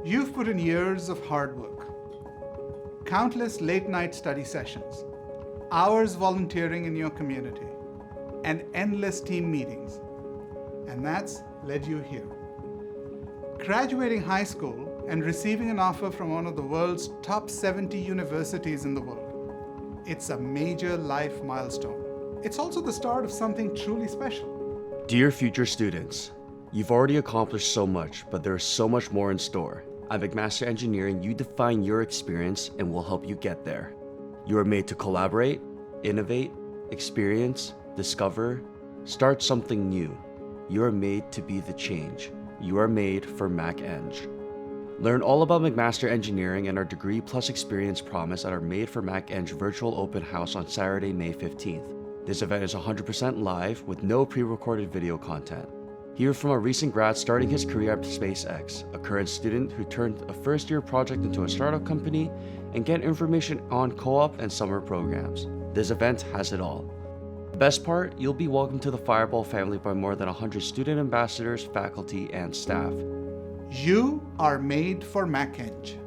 You've put in years of hard work, countless late-night study sessions, hours volunteering in your community, and endless team meetings. And that's led you here. Graduating high school and receiving an offer from one of the world's top 70 universities in the world. It's a major life milestone. It's also the start of something truly special. Dear future students, you've already accomplished so much, but there is so much more in store. At McMaster Engineering, you define your experience and we'll help you get there. You are made to collaborate, innovate, experience, discover, start something new. You are made to be the change. You are made for MacEng. Learn all about McMaster Engineering and our Degree Plus Experience promise at our Made for MacEng virtual open house on Saturday, May 15th. This event is 100% live with no pre-recorded video content. Hear from a recent grad starting his career at SpaceX, a current student who turned a first-year project into a startup company, and get information on co-op and summer programs. This event has it all. The best part, you'll be welcomed to the Fireball family by more than 100 student ambassadors, faculty, and staff. You are made for MacEng.